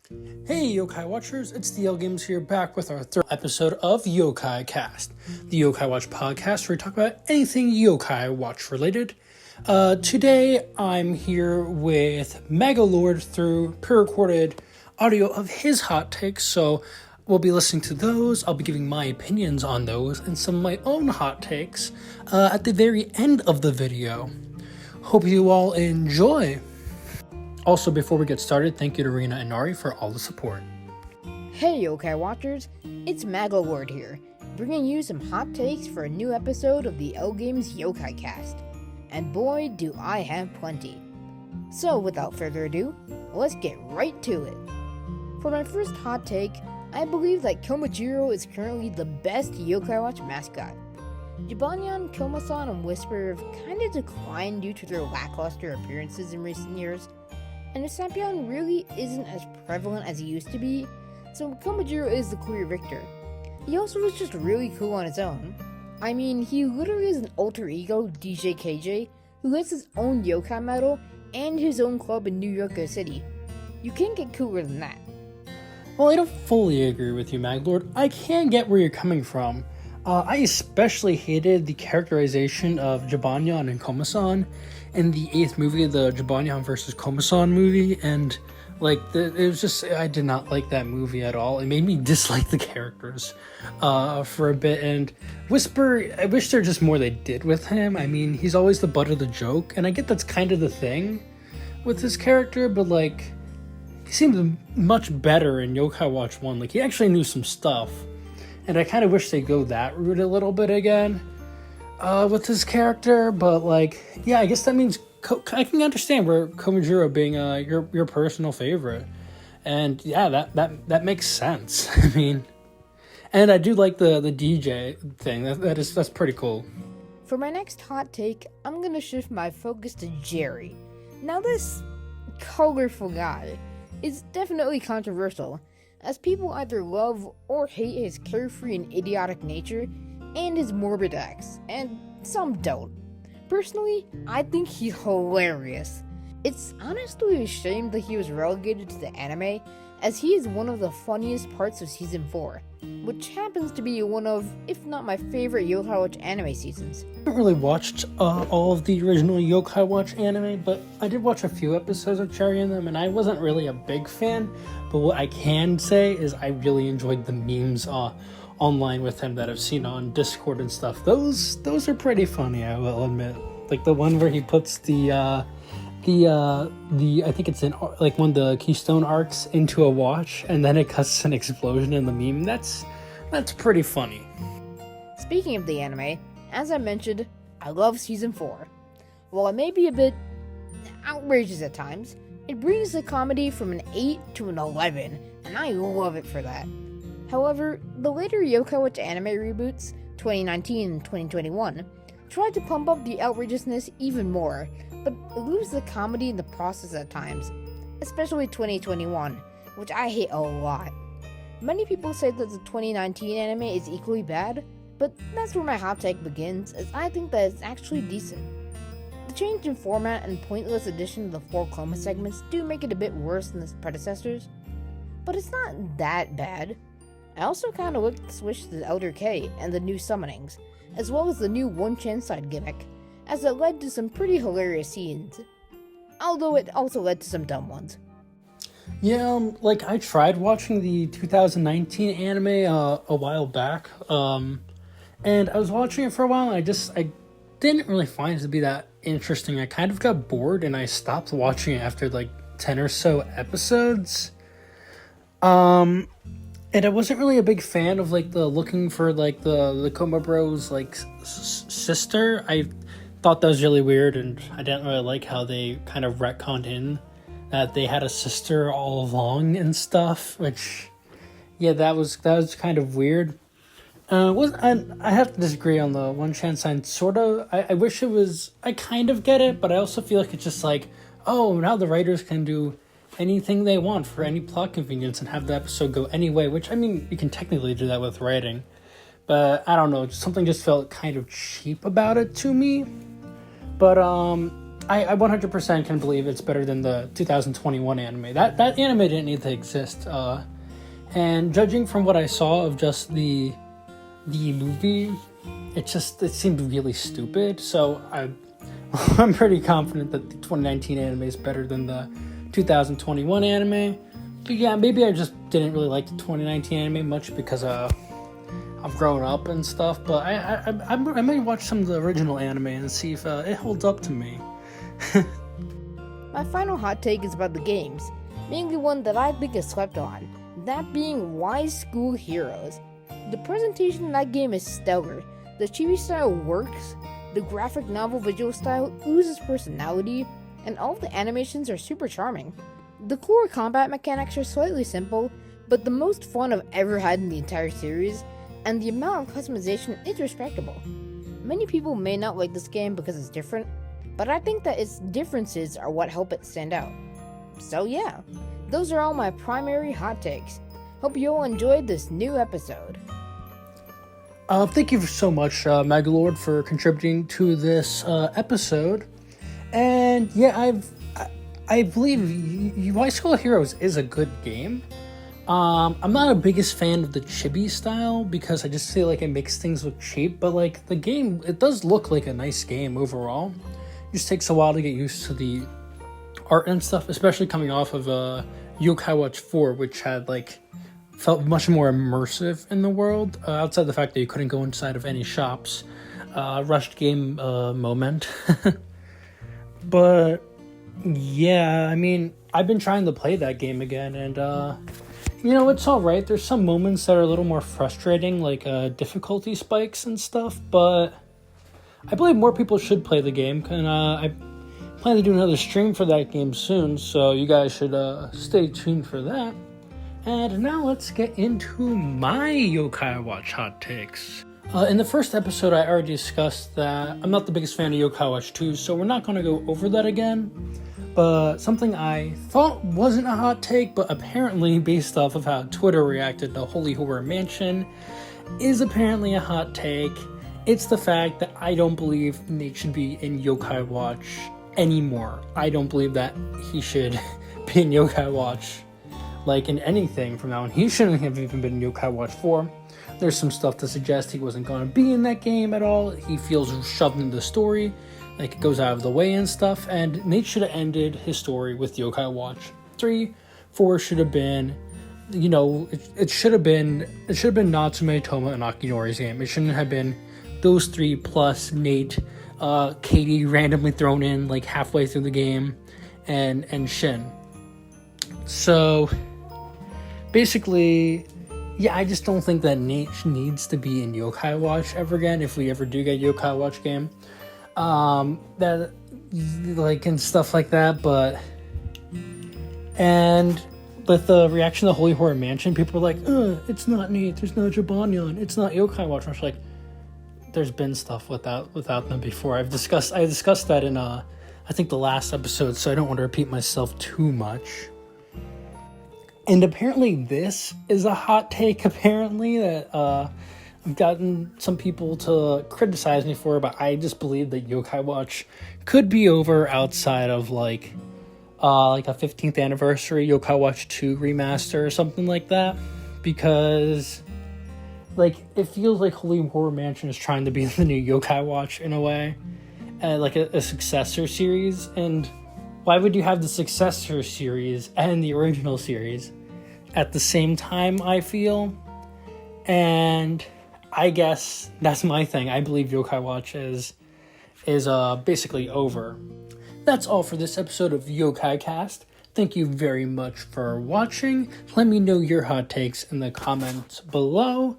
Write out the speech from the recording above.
Hey Yokai Watchers, it's the L Games here back with our third episode of Yokai Cast, the Yokai Watch podcast where we talk about anything Yokai Watch related. Today I'm here with Magolord through pre-recorded audio of his hot takes, so we'll be listening to those. I'll be giving my opinions on those and some of my own hot takes at the very end of the video. Hope you all enjoy. Also, before we get started, thank you to Rina Inari for all the support. Hey Yokai Watchers, it's Magolord here, bringing you some hot takes for a new episode of the L Games Yokai Cast. And boy, do I have plenty. So without further ado, let's get right to it. For my first hot take, I believe that Komajiro is currently the best Yokai Watch mascot. Jibanyan, Komasan, and Whisper have kinda declined due to their lackluster appearances in recent years, and Usapion really isn't as prevalent as he used to be, so Komajiro is the clear victor. He also was just really cool on his own. I mean, he literally is an alter ego DJ KJ who has his own yokai medal and his own club in New York City. You can't get cooler than that. Well, I don't fully agree with you, Maglord. I can get where you're coming from. I especially hated the characterization of Jibanyan and Komasan in the 8th movie, the Jibanyan versus Komasan movie, and it was just, I did not like that movie at all. It made me dislike the characters for a bit, and Whisper, I wish there just more they did with him. I mean, he's always the butt of the joke, and I get that's kind of the thing with his character, but he seemed much better in Yokai Watch 1. He actually knew some stuff. And I kind of wish they'd go that route a little bit again with his character. But, yeah, I guess that means I can understand where Komajiro being your personal favorite. And, yeah, that makes sense. I mean, and I do like the DJ thing. That's pretty cool. For my next hot take, I'm going to shift my focus to Jerry. Now, this colorful guy is definitely controversial, as people either love or hate his carefree and idiotic nature and his morbid acts, and some don't. Personally, I think he's hilarious. It's honestly a shame that he was relegated to the anime, as he is one of the funniest parts of Season 4, which happens to be one of, if not my favorite Yokai Watch anime seasons. I haven't really watched all of the original Yokai Watch anime, but I did watch a few episodes of Cherry in them, and I wasn't really a big fan. But what I can say is I really enjoyed the memes online with him that I've seen on Discord and stuff. Those are pretty funny, I will admit. The one where he puts the I think it's in one of the Keystone arcs into a watch, and then it cuts an explosion in the meme. That's pretty funny. Speaking of the anime, as I mentioned, I love Season 4. While it may be a bit outrageous at times, it brings the comedy from an 8 to an 11, and I love it for that. However, the later Yokai Watch anime reboots, 2019 and 2021, tried to pump up the outrageousness even more, but lose the comedy in the process at times, especially 2021, which I hate a lot. Many people say that the 2019 anime is equally bad, but that's where my hot take begins, as I think that it's actually decent. The change in format and pointless addition to the 4 Chroma segments do make it a bit worse than its predecessors, but it's not that bad. I also kinda like the switch to the Elder K and the new summonings, as well as the new one-chance side gimmick, as it led to some pretty hilarious scenes, although it also led to some dumb ones. Yeah, I tried watching the 2019 anime a while back, and I was watching it for a while, and I didn't really find it to be that interesting. I kind of got bored, and I stopped watching it after 10 or so episodes. And I wasn't really a big fan of the looking for the Koma Bros sister. I thought that was really weird, and I didn't really like how they kind of retconned in that they had a sister all along and stuff. Which, yeah, that was kind of weird. I have to disagree on the one chance sign. Sorta. I wish it was. I kind of get it, but I also feel like it's just oh, now the writers can do anything they want for any plot convenience and have the episode go anyway, which, I mean, you can technically do that with writing, but I don't know, something just felt kind of cheap about it to me. But I 100% can believe it's better than the 2021 anime. That anime didn't need to exist. And judging from what I saw of just the movie, it seemed really stupid. So I'm pretty confident that the 2019 anime is better than the 2021 anime. But yeah, maybe I just didn't really like the 2019 anime much because I've grown up and stuff. But I might watch some of the original anime and see if it holds up to me. My final hot take is about the games, mainly one that I think is slept on, that being Wise School Heroes. The presentation in that game is stellar, the chibi style works, the graphic novel visual style oozes personality, and all of the animations are super charming. The core combat mechanics are slightly simple, but the most fun I've ever had in the entire series, and the amount of customization is respectable. Many people may not like this game because it's different, but I think that its differences are what help it stand out. So yeah, those are all my primary hot takes. Hope you all enjoyed this new episode. Thank you so much, Magolord, for contributing to this episode. And yeah, I believe Why School Heroes is a good game. I'm not a biggest fan of the chibi style because I just feel like it makes things look cheap. But like the game, it does look like a nice game overall. It just takes a while to get used to the art and stuff, especially coming off of Yokai Watch 4, which had felt much more immersive in the world, outside the fact that you couldn't go inside of any shops. Rushed game moment. But yeah, I mean, I've been trying to play that game again, and it's alright. There's some moments that are a little more frustrating, like difficulty spikes and stuff, but I believe more people should play the game, and I plan to do another stream for that game soon, so you guys should stay tuned for that. And now let's get into my Yokai Watch hot takes. In the first episode, I already discussed that I'm not the biggest fan of Yokai Watch 2, so we're not going to go over that again. But something I thought wasn't a hot take, but apparently based off of how Twitter reacted to Holy Horror Mansion, is apparently a hot take. It's the fact that I don't believe Nate should be in Yokai Watch anymore. I don't believe that he should be in Yokai Watch in anything from now on. He shouldn't have even been in Yokai Watch 4. There's some stuff to suggest he wasn't going to be in that game at all. He feels shoved into the story, it goes out of the way and stuff, and Nate should have ended his story with Yokai Watch 3. 4 should have been, it should have been Natsume, Toma, and Akinori's game. It shouldn't have been those three plus Nate, Katie randomly thrown in halfway through the game, and Shin. So basically, yeah, I just don't think that Nate needs to be in Yokai Watch ever again if we ever do get Yokai Watch game. That and stuff like that, but and with the reaction to Holy Horror Mansion, people were like, it's not Nate, there's no Jibanyan, it's not Yokai Watch. I was like, there's been stuff without them before. I discussed that in I think the last episode, so I don't want to repeat myself too much. And apparently this is a hot take, apparently, that I've gotten some people to criticize me for, but I just believe that Yokai Watch could be over outside of a 15th anniversary Yokai Watch 2 remaster or something like that, because it feels like Holy Horror Mansion is trying to be the new Yokai Watch in a way, and a successor series. And why would you have the successor series and the original series at the same time, I feel? And I guess that's my thing. I believe Yokai Watch is basically over. That's all for this episode of Yokai Cast. Thank you very much for watching. Let me know your hot takes in the comments below.